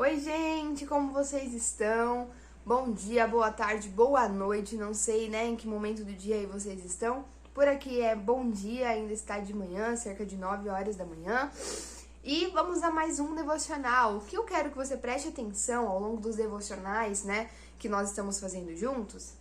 Oi, gente, como vocês estão? Bom dia, boa tarde, boa noite, não sei, né, em que momento do dia aí vocês estão. Por aqui é bom dia, ainda está de manhã, cerca de 9 horas da manhã. E vamos a mais um devocional. O que eu quero que você preste atenção ao longo dos devocionais, né, que nós estamos fazendo juntos,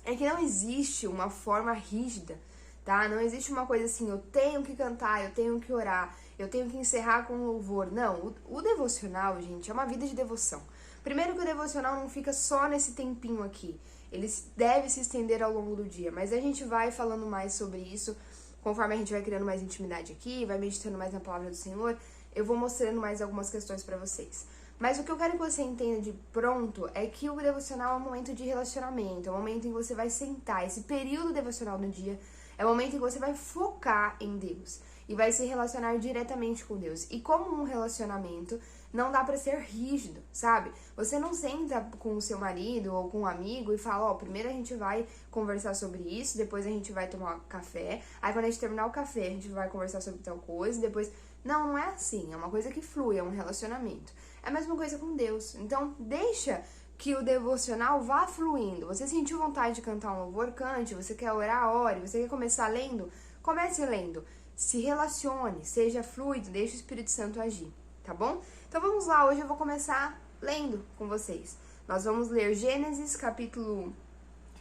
é que não existe uma forma rígida, tá? Não existe uma coisa assim, eu tenho que cantar, eu tenho que orar, eu tenho que encerrar com louvor. Não, o devocional, gente, é uma vida de devoção. Primeiro que o devocional não fica só nesse tempinho aqui. Ele deve se estender ao longo do dia, mas a gente vai falando mais sobre isso conforme a gente vai criando mais intimidade aqui, vai meditando mais na palavra do Senhor. Eu vou mostrando mais algumas questões pra vocês. Mas o que eu quero que você entenda de pronto é que o devocional é um momento de relacionamento, é um momento em que você vai sentar. Esse período devocional do dia é o momento em que você vai focar em Deus e vai se relacionar diretamente com Deus. E como um relacionamento, não dá pra ser rígido, sabe? Você não senta com o seu marido ou com um amigo e fala, ó, primeiro a gente vai conversar sobre isso, depois a gente vai tomar café, aí quando a gente terminar o café a gente vai conversar sobre tal coisa, depois... Não, não é assim, é uma coisa que flui, é um relacionamento. É a mesma coisa com Deus. Então, deixa que o devocional vá fluindo. Você sentiu vontade de cantar um louvor, cante. Você quer orar, ore. Você quer começar lendo? Comece lendo. Se relacione, seja fluido, deixe o Espírito Santo agir, tá bom? Então vamos lá, hoje eu vou começar lendo com vocês. Nós vamos ler Gênesis capítulo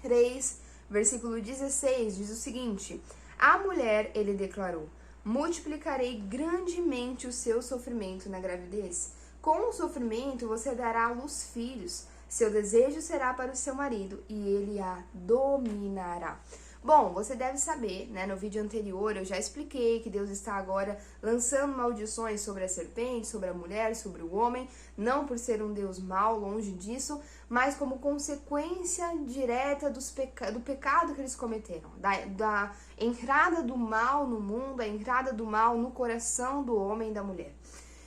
3, versículo 16, diz o seguinte: A mulher, ele declarou, multiplicarei grandemente o seu sofrimento na gravidez. Com o sofrimento você dará à luz filhos. Seu desejo será para o seu marido e ele a dominará. Bom, você deve saber, né, no vídeo anterior eu já expliquei que Deus está agora lançando maldições sobre a serpente, sobre a mulher, sobre o homem, não por ser um Deus mau, longe disso, mas como consequência direta do pecado que eles cometeram, da entrada do mal no mundo, a entrada do mal no coração do homem e da mulher.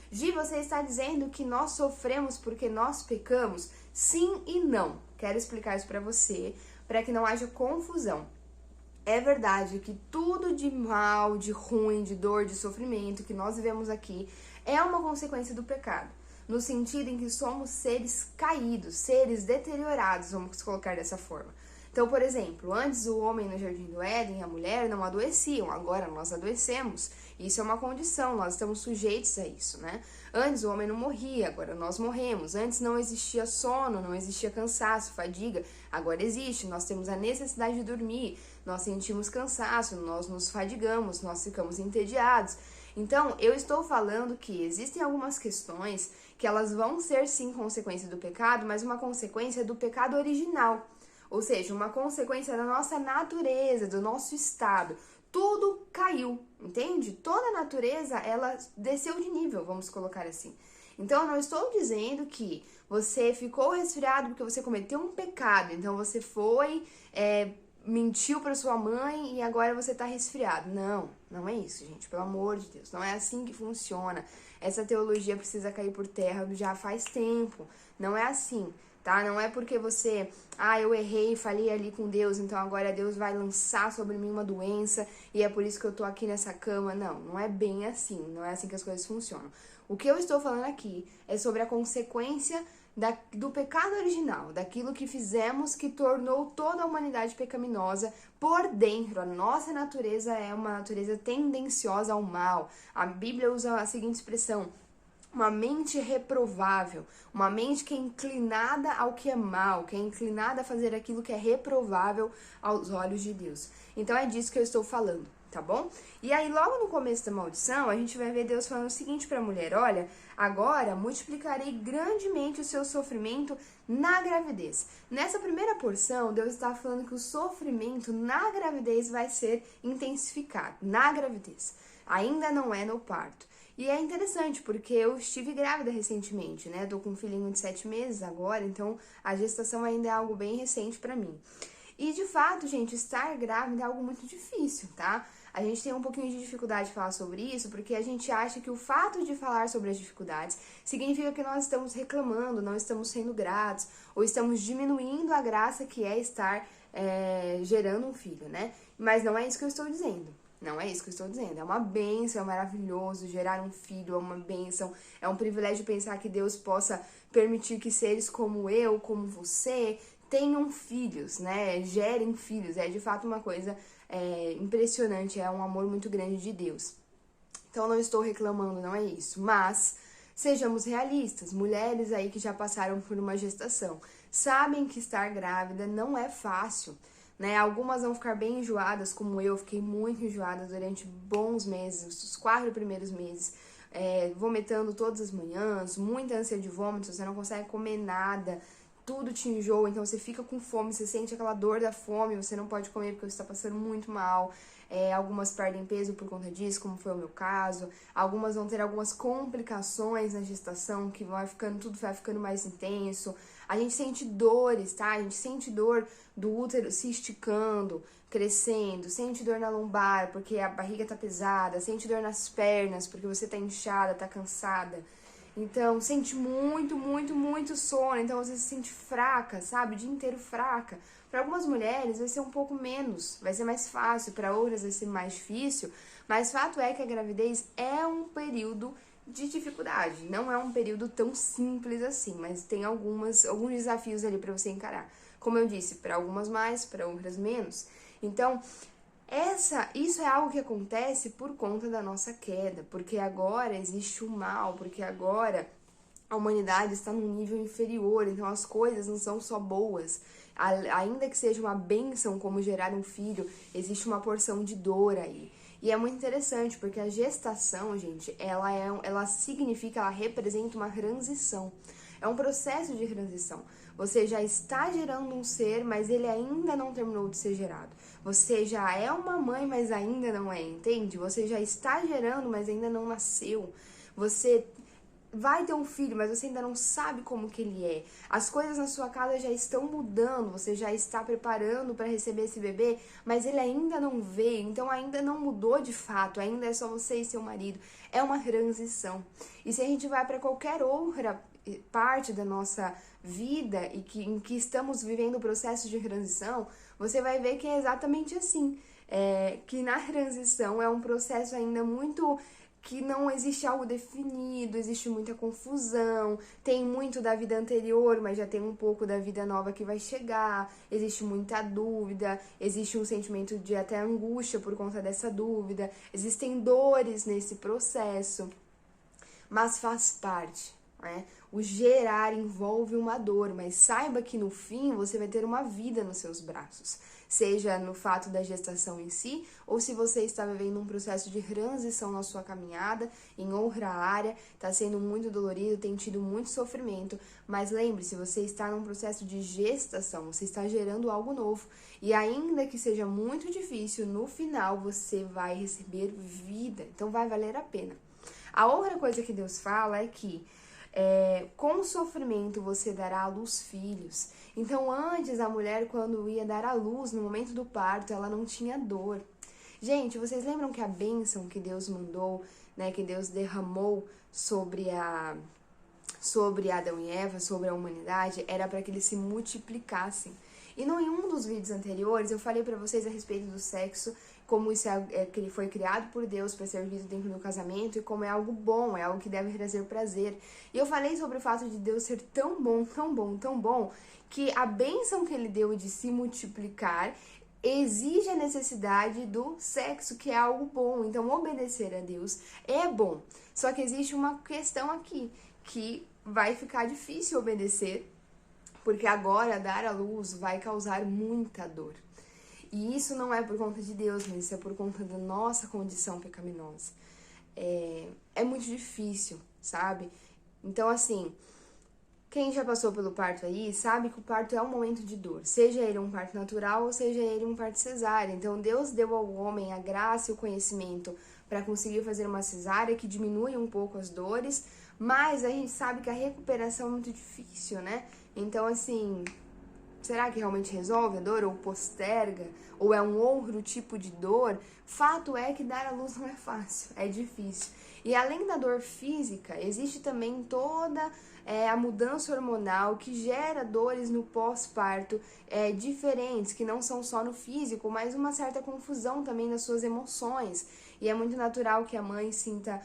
Gi, você está dizendo que nós sofremos porque nós pecamos? Sim e não. Quero explicar isso para você, para que não haja confusão. É verdade que tudo de mal, de ruim, de dor, de sofrimento que nós vivemos aqui é uma consequência do pecado. No sentido em que somos seres caídos, seres deteriorados, vamos colocar dessa forma. Então, por exemplo, antes o homem no Jardim do Éden e a mulher não adoeciam, agora nós adoecemos. Isso é uma condição, nós estamos sujeitos a isso, né? Antes o homem não morria, agora nós morremos. Antes não existia sono, não existia cansaço, fadiga, agora existe. Nós temos a necessidade de dormir, nós sentimos cansaço, nós nos fadigamos, nós ficamos entediados. Então, eu estou falando que existem algumas questões que elas vão ser sim consequência do pecado, mas uma consequência do pecado original. Ou seja, uma consequência da nossa natureza, do nosso estado. Tudo caiu, entende? Toda a natureza, ela desceu de nível, vamos colocar assim. Então, eu não estou dizendo que você ficou resfriado porque você cometeu um pecado. Então, você foi, mentiu para sua mãe e agora você tá resfriado. Não, não é isso, gente. Pelo amor de Deus, não é assim que funciona. Essa teologia precisa cair por terra já faz tempo. Não é assim. Tá? Não é porque você, eu errei, falei ali com Deus, então agora Deus vai lançar sobre mim uma doença e é por isso que eu tô aqui nessa cama. Não, não é bem assim, não é assim que as coisas funcionam. O que eu estou falando aqui é sobre a consequência do pecado original, daquilo que fizemos que tornou toda a humanidade pecaminosa por dentro. A nossa natureza é uma natureza tendenciosa ao mal. A Bíblia usa a seguinte expressão: uma mente reprovável, uma mente que é inclinada ao que é mal, que é inclinada a fazer aquilo que é reprovável aos olhos de Deus. Então é disso que eu estou falando, tá bom? E aí logo no começo da maldição, a gente vai ver Deus falando o seguinte para a mulher: olha, agora multiplicarei grandemente o seu sofrimento na gravidez. Nessa primeira porção, Deus está falando que o sofrimento na gravidez vai ser intensificado, na gravidez. Ainda não é no parto. E é interessante, porque eu estive grávida recentemente, né? Tô com um filhinho de 7 meses agora, então a gestação ainda é algo bem recente pra mim. E de fato, gente, estar grávida é algo muito difícil, tá? A gente tem um pouquinho de dificuldade de falar sobre isso, porque a gente acha que o fato de falar sobre as dificuldades significa que nós estamos reclamando, não estamos sendo gratos, ou estamos diminuindo a graça que é estar gerando um filho, né? Mas não é isso que eu estou dizendo. Não é isso que eu estou dizendo. É uma bênção, é maravilhoso gerar um filho, é uma bênção, é um privilégio pensar que Deus possa permitir que seres como eu, como você, tenham filhos, né? Gerem filhos. É de fato uma coisa impressionante, é um amor muito grande de Deus. Então não estou reclamando, não é isso. Mas sejamos realistas, mulheres aí que já passaram por uma gestação, sabem que estar grávida não é fácil. Né? Algumas vão ficar bem enjoadas, como eu, fiquei muito enjoada durante bons meses, os 4 primeiros meses, vomitando todas as manhãs, muita ânsia de vômito, você não consegue comer nada, tudo te enjoa, então você fica com fome, você sente aquela dor da fome, você não pode comer porque você está passando muito mal. Algumas perdem peso por conta disso, como foi o meu caso. Algumas vão ter algumas complicações na gestação, que tudo vai ficando mais intenso. A gente sente dores, tá? A gente sente dor do útero se esticando, crescendo, sente dor na lombar porque a barriga tá pesada, sente dor nas pernas porque você tá inchada, tá cansada. Então, sente muito, muito, muito sono. Então, você se sente fraca, sabe? O dia inteiro fraca. Para algumas mulheres vai ser um pouco menos, vai ser mais fácil. Para outras vai ser mais difícil. Mas fato é que a gravidez é um período de dificuldade. Não é um período tão simples assim, mas tem alguns desafios ali para você encarar. Como eu disse, para algumas mais, para outras menos. Então, isso é algo que acontece por conta da nossa queda, porque agora existe o mal, porque agora a humanidade está num nível inferior, então as coisas não são só boas. Ainda que seja uma bênção como gerar um filho, existe uma porção de dor aí. E é muito interessante, porque a gestação, gente, ela significa, ela representa uma transição. É um processo de transição. Você já está gerando um ser, mas ele ainda não terminou de ser gerado. Você já é uma mãe, mas ainda não é, entende? Você já está gerando, mas ainda não nasceu. Você vai ter um filho, mas você ainda não sabe como que ele é. As coisas na sua casa já estão mudando, você já está preparando para receber esse bebê, mas ele ainda não veio, então ainda não mudou de fato, ainda é só você e seu marido. É uma transição. E se a gente vai para qualquer outra parte da nossa vida em que estamos vivendo o processo de transição, você vai ver que é exatamente assim. Que na transição é um processo ainda muito que não existe algo definido, existe muita confusão, tem muito da vida anterior, mas já tem um pouco da vida nova que vai chegar, existe muita dúvida, existe um sentimento de até angústia por conta dessa dúvida, existem dores nesse processo, mas faz parte, né? O gerar envolve uma dor, mas saiba que no fim você vai ter uma vida nos seus braços. Seja no fato da gestação em si, ou se você está vivendo um processo de transição na sua caminhada, em outra área, está sendo muito dolorido, tem tido muito sofrimento, mas lembre-se, você está num processo de gestação, você está gerando algo novo, e ainda que seja muito difícil, no final você vai receber vida, então vai valer a pena. A outra coisa que Deus fala é que com sofrimento você dará à luz filhos. Então antes a mulher, quando ia dar à luz, no momento do parto, ela não tinha dor. Gente, vocês lembram que a bênção que Deus mandou, né, que Deus derramou sobre Adão e Eva, sobre a humanidade, era para que eles se multiplicassem. E em um dos vídeos anteriores eu falei para vocês a respeito do sexo, como isso que ele foi criado por Deus para ser visto dentro do casamento e como é algo bom, é algo que deve trazer prazer. E eu falei sobre o fato de Deus ser tão bom, tão bom, tão bom, que a bênção que ele deu de se multiplicar exige a necessidade do sexo, que é algo bom. Então, obedecer a Deus é bom. Só que existe uma questão aqui, que vai ficar difícil obedecer, porque agora dar à luz vai causar muita dor. E isso não é por conta de Deus, mas isso é por conta da nossa condição pecaminosa. É muito difícil, sabe? Então, assim, quem já passou pelo parto aí sabe que o parto é um momento de dor. Seja ele um parto natural ou seja ele um parto cesárea. Então, Deus deu ao homem a graça e o conhecimento para conseguir fazer uma cesárea que diminui um pouco as dores, mas a gente sabe que a recuperação é muito difícil, né? Então, assim, será que realmente resolve a dor ou posterga? Ou é um outro tipo de dor? Fato é que dar à luz não é fácil, é difícil. E além da dor física, existe também toda a mudança hormonal que gera dores no pós-parto diferentes, que não são só no físico, mas uma certa confusão também nas suas emoções. E é muito natural que a mãe sinta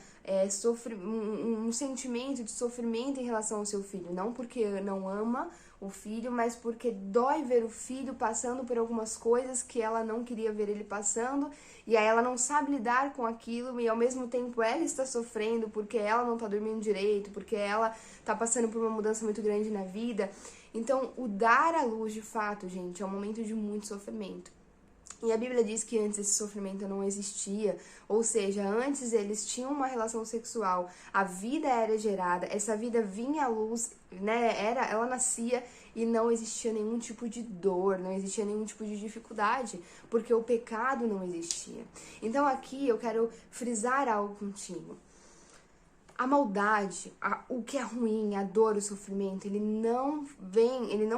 um sentimento de sofrimento em relação ao seu filho, não porque não ama o filho, mas porque dói ver o filho passando por algumas coisas que ela não queria ver ele passando, e aí ela não sabe lidar com aquilo, e ao mesmo tempo ela está sofrendo porque ela não está dormindo direito, porque ela está passando por uma mudança muito grande na vida. Então, o dar à luz, de fato, gente, é um momento de muito sofrimento. E a Bíblia diz que antes esse sofrimento não existia, ou seja, antes eles tinham uma relação sexual, a vida era gerada, essa vida vinha à luz, né? Ela nascia e não existia nenhum tipo de dor, não existia nenhum tipo de dificuldade, porque o pecado não existia. Então aqui eu quero frisar algo contigo. A maldade, o que é ruim, a dor, o sofrimento, ele não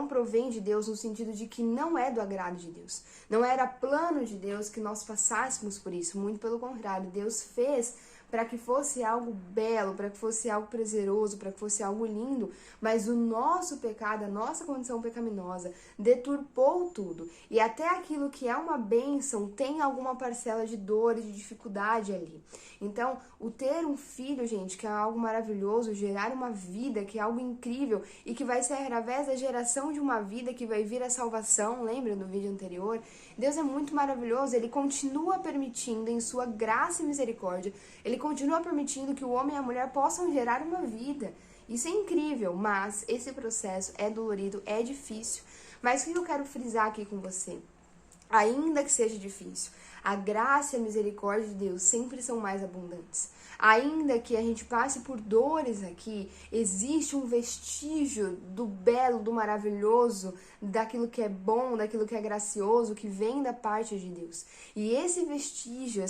provém de Deus no sentido de que não é do agrado de Deus. Não era plano de Deus que nós passássemos por isso, muito pelo contrário, Deus fez para que fosse algo belo, para que fosse algo prazeroso, para que fosse algo lindo, mas o nosso pecado, a nossa condição pecaminosa, deturpou tudo. E até aquilo que é uma bênção tem alguma parcela de dor e de dificuldade ali. Então, o ter um filho, gente, que é algo maravilhoso, gerar uma vida, que é algo incrível e que vai ser através da geração de uma vida que vai vir a salvação, lembra do vídeo anterior? Deus é muito maravilhoso, Ele continua permitindo em sua graça e misericórdia, Ele continua permitindo que o homem e a mulher possam gerar uma vida. Isso é incrível, mas esse processo é dolorido, é difícil. Mas o que eu quero frisar aqui com você? Ainda que seja difícil, a graça e a misericórdia de Deus sempre são mais abundantes. Ainda que a gente passe por dores aqui, existe um vestígio do belo, do maravilhoso, daquilo que é bom, daquilo que é gracioso, que vem da parte de Deus. E esse vestígio,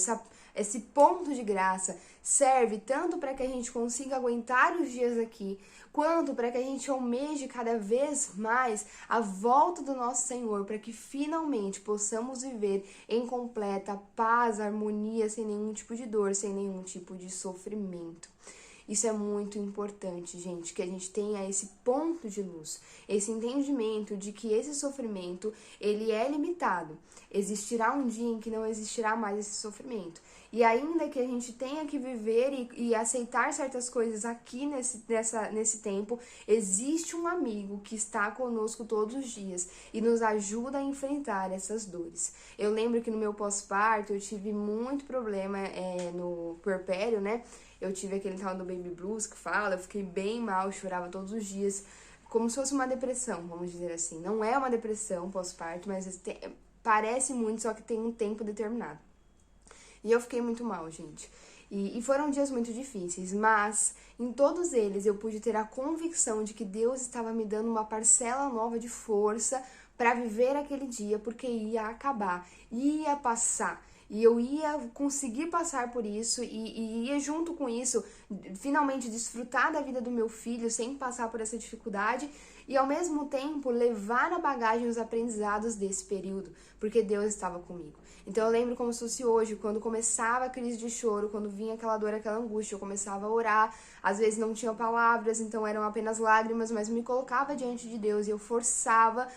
esse ponto de graça serve tanto para que a gente consiga aguentar os dias aqui, quanto para que a gente almeje cada vez mais a volta do nosso Senhor, para que finalmente possamos viver em completa paz, harmonia, sem nenhum tipo de dor, sem nenhum tipo de sofrimento. Isso é muito importante, gente, que a gente tenha esse ponto de luz, esse entendimento de que esse sofrimento, ele é limitado. Existirá um dia em que não existirá mais esse sofrimento. E ainda que a gente tenha que viver e aceitar certas coisas aqui nesse tempo, existe um amigo que está conosco todos os dias e nos ajuda a enfrentar essas dores. Eu lembro que no meu pós-parto eu tive muito problema no puerpério, né? Eu tive aquele tal do baby blues que fala, eu fiquei bem mal, chorava todos os dias, como se fosse uma depressão, vamos dizer assim. Não é uma depressão pós-parto, mas parece muito, só que tem um tempo determinado. E eu fiquei muito mal, gente. E foram dias muito difíceis, mas em todos eles eu pude ter a convicção de que Deus estava me dando uma parcela nova de força para viver aquele dia, porque ia acabar, ia passar. E eu ia conseguir passar por isso e ia junto com isso finalmente desfrutar da vida do meu filho sem passar por essa dificuldade e ao mesmo tempo levar na bagagem os aprendizados desse período, porque Deus estava comigo. Então eu lembro como se fosse hoje, quando começava a crise de choro, quando vinha aquela dor, aquela angústia, eu começava a orar, às vezes não tinha palavras, então eram apenas lágrimas, mas me colocava diante de Deus e eu forçava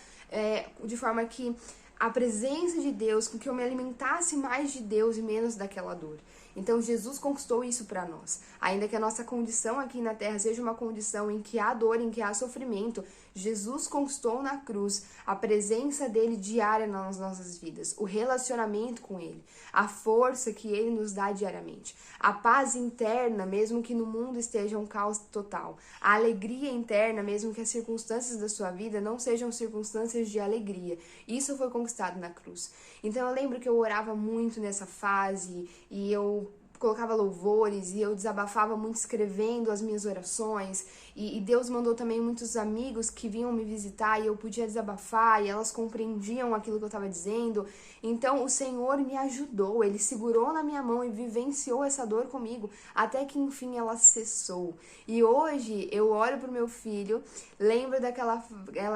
de forma que a presença de Deus, com que eu me alimentasse mais de Deus e menos daquela dor. Então Jesus conquistou isso para nós. Ainda que a nossa condição aqui na Terra seja uma condição em que há dor, em que há sofrimento, Jesus conquistou na cruz a presença dele diária nas nossas vidas, o relacionamento com ele, a força que ele nos dá diariamente, a paz interna, mesmo que no mundo esteja um caos total, a alegria interna, mesmo que as circunstâncias da sua vida não sejam circunstâncias de alegria. Isso foi conquistado na cruz. Então eu lembro que eu orava muito nessa fase e eu colocava louvores e eu desabafava muito escrevendo as minhas orações e Deus mandou também muitos amigos que vinham me visitar e eu podia desabafar e elas compreendiam aquilo que eu estava dizendo. Então o Senhor me ajudou, Ele segurou na minha mão e vivenciou essa dor comigo até que enfim ela cessou. E hoje eu olho pro meu filho, lembro daquela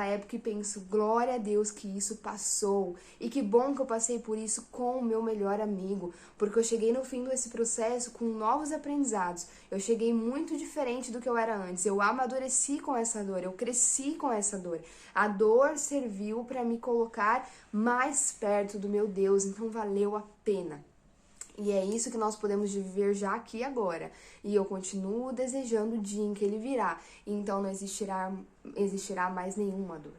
época e penso, glória a Deus que isso passou e que bom que eu passei por isso com o meu melhor amigo, porque eu cheguei no fim desse processo processo com novos aprendizados. Eu cheguei muito diferente do que eu era antes. Eu amadureci com essa dor, eu cresci com essa dor. A dor serviu para me colocar mais perto do meu Deus, então valeu a pena. E é isso que nós podemos viver já aqui e agora. E eu continuo desejando o dia em que ele virá. E então não existirá mais nenhuma dor.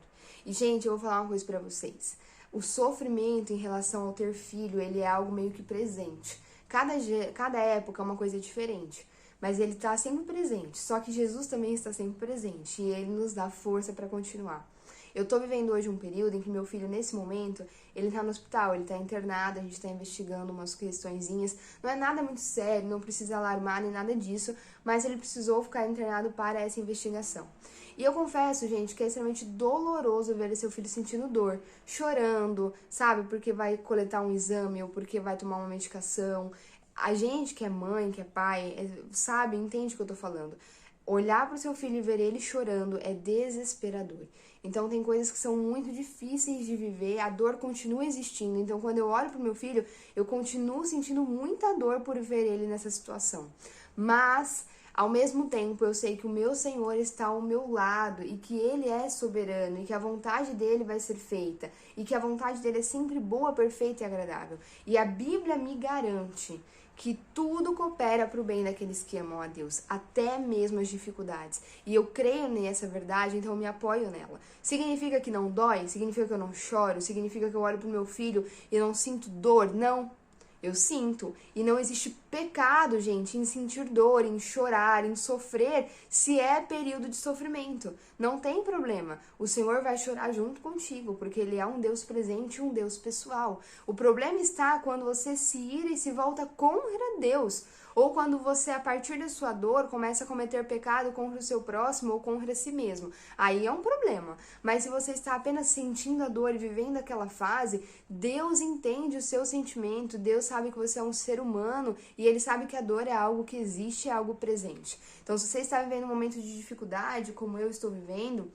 E, gente, eu vou falar uma coisa pra vocês. O sofrimento em relação ao ter filho, ele é algo meio que presente. Cada época é uma coisa diferente. Mas ele está sempre presente. Só que Jesus também está sempre presente. E ele nos dá força para continuar. Eu tô vivendo hoje um período em que meu filho, nesse momento, ele tá no hospital, ele tá internado, a gente tá investigando umas questõezinhas. Não é nada muito sério, não precisa alarmar nem nada disso, mas ele precisou ficar internado para essa investigação. E eu confesso, gente, que é extremamente doloroso ver seu filho sentindo dor, chorando, sabe? Porque vai coletar um exame ou porque vai tomar uma medicação. A gente que é mãe, que é pai, sabe, entende o que eu tô falando. Olhar pro seu filho e ver ele chorando é desesperador. Então tem coisas que são muito difíceis de viver, a dor continua existindo. Então quando eu olho pro meu filho, eu continuo sentindo muita dor por ver ele nessa situação. Mas, ao mesmo tempo, eu sei que o meu Senhor está ao meu lado e que Ele é soberano e que a vontade dEle vai ser feita e que a vontade dEle é sempre boa, perfeita e agradável. E a Bíblia me garante que tudo coopera para o bem daqueles que amam a Deus, até mesmo as dificuldades. E eu creio nessa verdade, então eu me apoio nela. Significa que não dói? Significa que eu não choro? Significa que eu olho pro meu filho e não sinto dor? Não. Eu sinto. E não existe pecado, gente, em sentir dor, em chorar, em sofrer, se é período de sofrimento. Não tem problema. O Senhor vai chorar junto contigo, porque Ele é um Deus presente e um Deus pessoal. O problema está quando você se ira e se volta contra Deus. Ou quando você, a partir da sua dor, começa a cometer pecado contra o seu próximo ou contra si mesmo. Aí é um problema. Mas se você está apenas sentindo a dor e vivendo aquela fase, Deus entende o seu sentimento, Deus sabe que você é um ser humano e Ele sabe que a dor é algo que existe, é algo presente. Então, se você está vivendo um momento de dificuldade, como eu estou vivendo,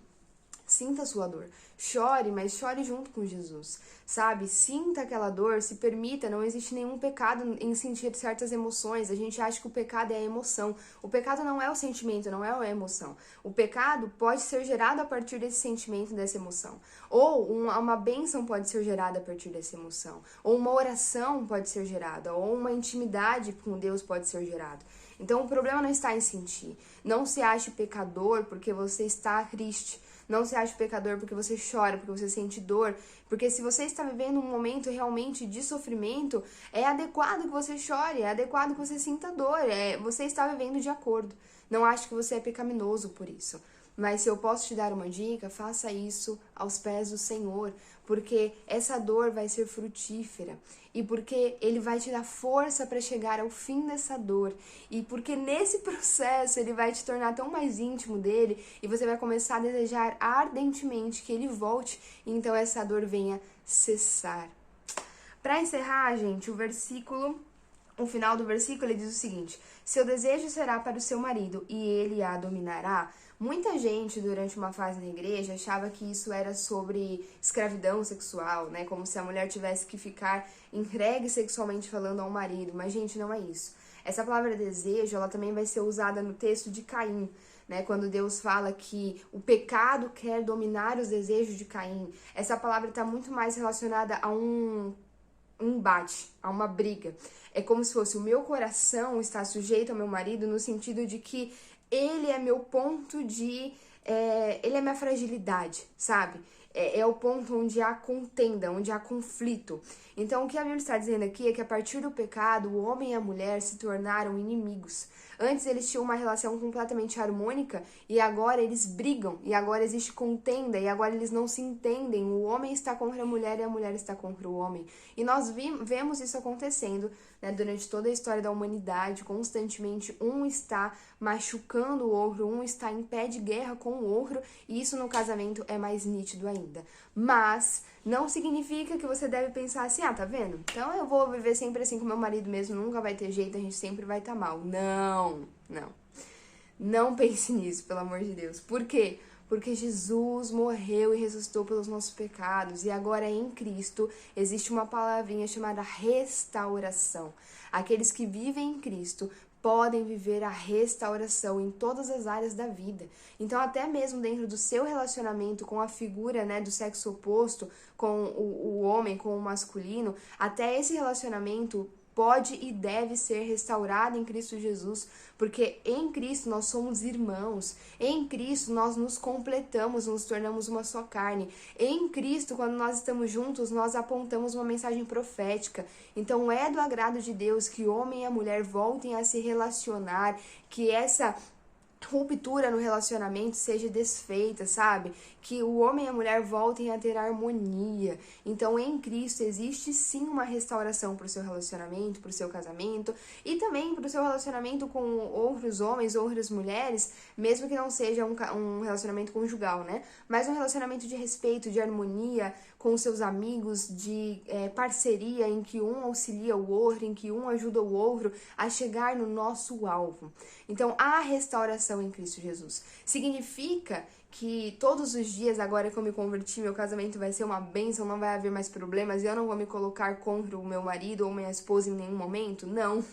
sinta a sua dor. Chore, mas chore junto com Jesus, sabe? Sinta aquela dor, se permita, não existe nenhum pecado em sentir certas emoções. A gente acha que o pecado é a emoção. O pecado não é o sentimento, não é a emoção. O pecado pode ser gerado a partir desse sentimento, dessa emoção. Ou uma bênção pode ser gerada a partir dessa emoção. Ou uma oração pode ser gerada. Ou uma intimidade com Deus pode ser gerada. Então o problema não está em sentir. Não se ache pecador porque você está triste. Não se ache pecador porque você chora, porque você sente dor. Porque se você está vivendo um momento realmente de sofrimento, é adequado que você chore, é adequado que você sinta dor. Você está vivendo de acordo. Não ache que você é pecaminoso por isso. Mas se eu posso te dar uma dica, faça isso aos pés do Senhor, porque essa dor vai ser frutífera e porque Ele vai te dar força para chegar ao fim dessa dor e porque nesse processo Ele vai te tornar tão mais íntimo dele e você vai começar a desejar ardentemente que Ele volte e então essa dor venha cessar. Para encerrar, gente, o final do versículo ele diz o seguinte: seu desejo será para o seu marido e ele a dominará. Muita gente, durante uma fase na igreja, achava que isso era sobre escravidão sexual, né? Como se a mulher tivesse que ficar entregue sexualmente falando ao marido. Mas, gente, não é isso. Essa palavra desejo, ela também vai ser usada no texto de Caim, né? Quando Deus fala que o pecado quer dominar os desejos de Caim. Essa palavra está muito mais relacionada a um embate, a uma briga. É como se fosse o meu coração está sujeito ao meu marido no sentido de que ele é meu ponto de... ele é minha fragilidade, sabe? É o ponto onde há contenda, onde há conflito. Então, o que a Bíblia está dizendo aqui é que a partir do pecado, o homem e a mulher se tornaram inimigos. Antes eles tinham uma relação completamente harmônica e agora eles brigam, e agora existe contenda, e agora eles não se entendem. O homem está contra a mulher e a mulher está contra o homem. E nós vemos isso acontecendo, né, durante toda a história da humanidade. Constantemente um está machucando o outro, um está em pé de guerra com o outro, e isso no casamento é mais nítido ainda. Mas não significa que você deve pensar assim, tá vendo? Então eu vou viver sempre assim com meu marido mesmo, nunca vai ter jeito, a gente sempre vai estar mal. Não. Não pense nisso, pelo amor de Deus. Por quê? Porque Jesus morreu e ressuscitou pelos nossos pecados. E agora em Cristo existe uma palavrinha chamada restauração. Aqueles que vivem em Cristo podem viver a restauração em todas as áreas da vida. Então, até mesmo dentro do seu relacionamento com a figura, né, do sexo oposto, com o homem, com o masculino, até esse relacionamento pode e deve ser restaurado em Cristo Jesus, porque em Cristo nós somos irmãos, em Cristo nós nos completamos, nos tornamos uma só carne, em Cristo, quando nós estamos juntos, nós apontamos uma mensagem profética. Então é do agrado de Deus que o homem e a mulher voltem a se relacionar, que essa ruptura no relacionamento seja desfeita, sabe? Que o homem e a mulher voltem a ter harmonia. Então, em Cristo existe sim uma restauração para o seu relacionamento, para o seu casamento e também para o seu relacionamento com outros homens, outras mulheres, mesmo que não seja um relacionamento conjugal, né? Mas um relacionamento de respeito, de harmonia com seus amigos, de parceria em que um auxilia o outro, em que um ajuda o outro a chegar no nosso alvo. Então, há restauração em Cristo Jesus. Significa que todos os dias, agora que eu me converti, meu casamento vai ser uma bênção, não vai haver mais problemas, e eu não vou me colocar contra o meu marido ou minha esposa em nenhum momento? Não.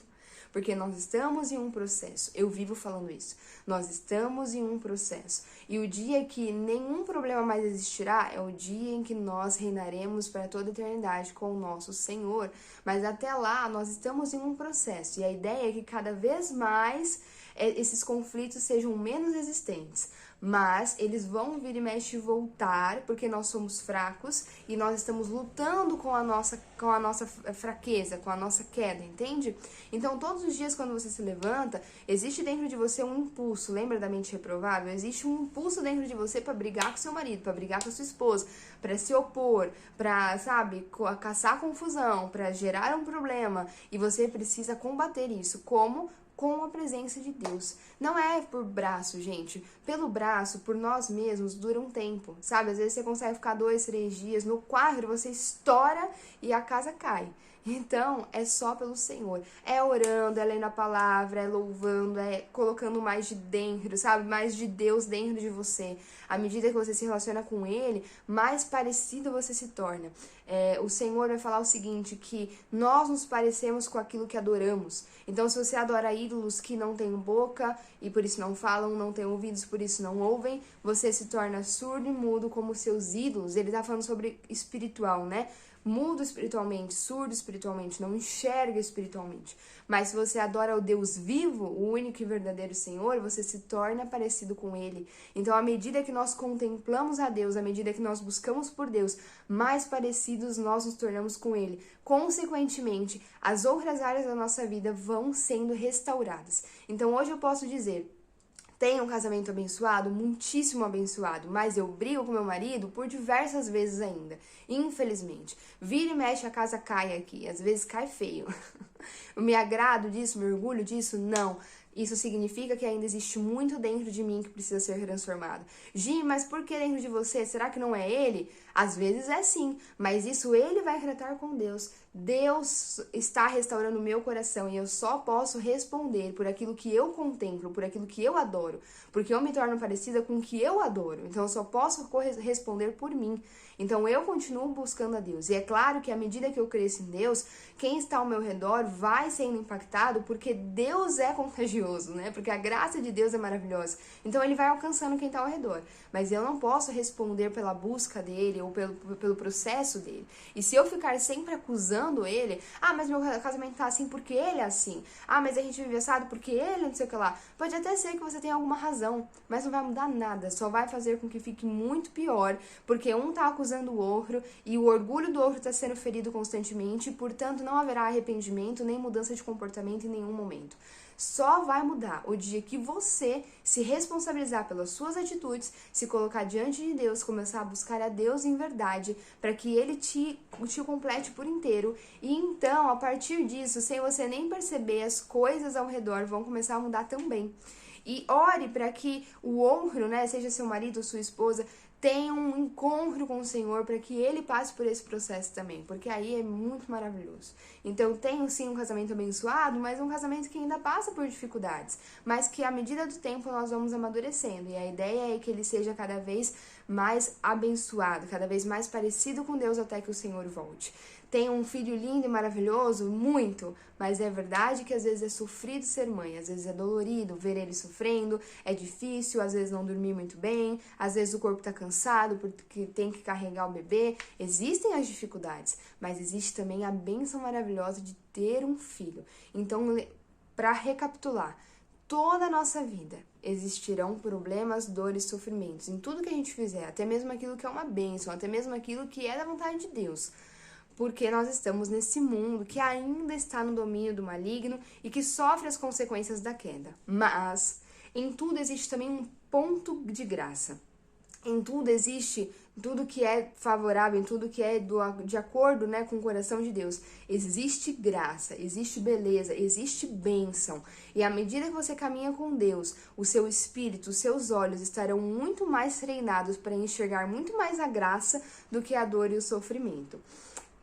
Porque nós estamos em um processo. Eu vivo falando isso. Nós estamos em um processo. E o dia que nenhum problema mais existirá é o dia em que nós reinaremos para toda a eternidade com o nosso Senhor. Mas até lá, nós estamos em um processo. E a ideia é que cada vez mais esses conflitos sejam menos existentes. Mas eles vão vir e mexe e voltar, porque nós somos fracos e nós estamos lutando com a nossa fraqueza, com a nossa queda, entende? Então, todos os dias quando você se levanta, existe dentro de você um impulso, lembra da mente reprovável? Existe um impulso dentro de você para brigar com seu marido, para brigar com a sua esposa, para se opor, para, sabe, caçar confusão, para gerar um problema, e você precisa combater isso. Como? Com a presença de Deus. Não é por braço, gente. Pelo braço, por nós mesmos, dura um tempo, sabe? Às vezes você consegue ficar 2, 3 dias. No quarto, você estoura e a casa cai. Então, é só pelo Senhor. É orando, é lendo a palavra, é louvando, é colocando mais de dentro, sabe? Mais de Deus dentro de você. À medida que você se relaciona com Ele, mais parecido você se torna. O Senhor vai falar o seguinte, que nós nos parecemos com aquilo que adoramos. Então, se você adora ídolos que não têm boca e por isso não falam, não têm ouvidos, por isso não ouvem, você se torna surdo e mudo como seus ídolos. Ele tá falando sobre espiritual, né? Mudo espiritualmente, surdo espiritualmente, não enxerga espiritualmente. Mas se você adora o Deus vivo, o único e verdadeiro Senhor, você se torna parecido com Ele. Então, à medida que nós contemplamos a Deus, à medida que nós buscamos por Deus, mais parecidos nós nos tornamos com Ele. Consequentemente, as outras áreas da nossa vida vão sendo restauradas. Então, hoje eu posso dizer: tenho um casamento abençoado, muitíssimo abençoado, mas eu brigo com meu marido por diversas vezes ainda, infelizmente. Vira e mexe, a casa cai aqui, às vezes cai feio. Eu me agrado disso, me orgulho disso? Não. Isso significa que ainda existe muito dentro de mim que precisa ser transformado. Gi, mas por que dentro de você? Será que não é ele? Às vezes é sim, mas isso ele vai tratar com Deus. Deus está restaurando o meu coração e eu só posso responder por aquilo que eu contemplo, por aquilo que eu adoro, porque eu me torno parecida com o que eu adoro. Então eu só posso responder por mim. Então eu continuo buscando a Deus. E é claro que à medida que eu cresço em Deus, quem está ao meu redor vai sendo impactado, porque Deus é contagioso, né? Porque a graça de Deus é maravilhosa. Então ele vai alcançando quem está ao redor. Mas eu não posso responder pela busca dele ou pelo processo dele. E se eu ficar sempre acusando ele, mas meu casamento tá assim porque ele é assim. Mas a gente vive assado porque ele não sei o que lá. Pode até ser que você tenha alguma razão, mas não vai mudar nada. Só vai fazer com que fique muito pior, porque um tá acusando o outro e o orgulho do outro está sendo ferido constantemente, e, portanto, não haverá arrependimento nem mudança de comportamento em nenhum momento. Só vai mudar o dia que você se responsabilizar pelas suas atitudes, se colocar diante de Deus, começar a buscar a Deus em verdade, para que Ele te complete por inteiro. E então, a partir disso, sem você nem perceber, as coisas ao redor vão começar a mudar também. E ore para que o outro, né, seja seu marido ou sua esposa, tenha um encontro com o Senhor para que ele passe por esse processo também, porque aí é muito maravilhoso. Então, tenho sim um casamento abençoado, mas um casamento que ainda passa por dificuldades, mas que à medida do tempo nós vamos amadurecendo, e a ideia é que ele seja cada vez mais abençoado, cada vez mais parecido com Deus até que o Senhor volte. Tem um filho lindo e maravilhoso? Muito, mas é verdade que às vezes é sofrido ser mãe, às vezes é dolorido ver ele sofrendo, é difícil, às vezes não dormir muito bem, às vezes o corpo tá cansado porque tem que carregar o bebê. Existem as dificuldades, mas existe também a bênção maravilhosa de ter um filho. Então, para recapitular, toda a nossa vida existirão problemas, dores, sofrimentos, em tudo que a gente fizer, até mesmo aquilo que é uma bênção, até mesmo aquilo que é da vontade de Deus. Porque nós estamos nesse mundo que ainda está no domínio do maligno e que sofre as consequências da queda. Mas em tudo existe também um ponto de graça. Em tudo existe, tudo que é favorável, em tudo que é de acordo, né, com o coração de Deus. Existe graça, existe beleza, existe bênção. E à medida que você caminha com Deus, o seu espírito, os seus olhos estarão muito mais treinados para enxergar muito mais a graça do que a dor e o sofrimento.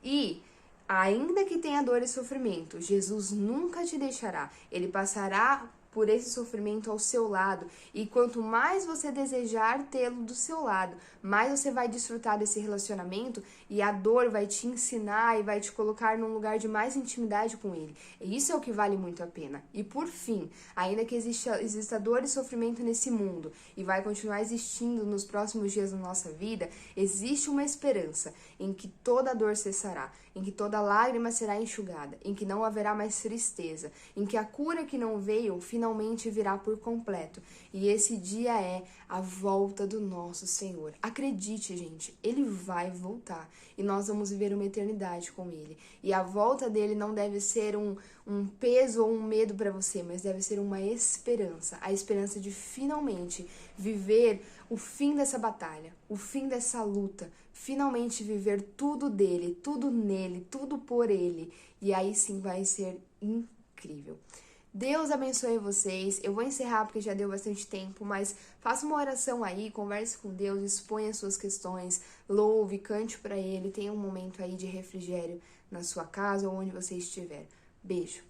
E, ainda que tenha dor e sofrimento, Jesus nunca te deixará. Ele passará por esse sofrimento ao seu lado. E quanto mais você desejar tê-lo do seu lado, mais você vai desfrutar desse relacionamento e a dor vai te ensinar e vai te colocar num lugar de mais intimidade com ele. E isso é o que vale muito a pena. E por fim, ainda que exista dor e sofrimento nesse mundo e vai continuar existindo nos próximos dias da nossa vida, existe uma esperança em que toda dor cessará, em que toda lágrima será enxugada, em que não haverá mais tristeza, em que a cura que não veio finalmente virá por completo. E esse dia é a volta do nosso Senhor. Acredite, gente, Ele vai voltar e nós vamos viver uma eternidade com Ele. E a volta dele não deve ser um peso ou um medo para você, mas deve ser uma esperança. A esperança de finalmente viver o fim dessa batalha, o fim dessa luta, finalmente viver tudo dele, tudo nele, tudo por ele. E aí sim vai ser incrível. Deus abençoe vocês. Eu vou encerrar porque já deu bastante tempo, mas faça uma oração aí, converse com Deus, exponha as suas questões, louve, cante para Ele, tenha um momento aí de refrigério na sua casa ou onde você estiver. Beijo.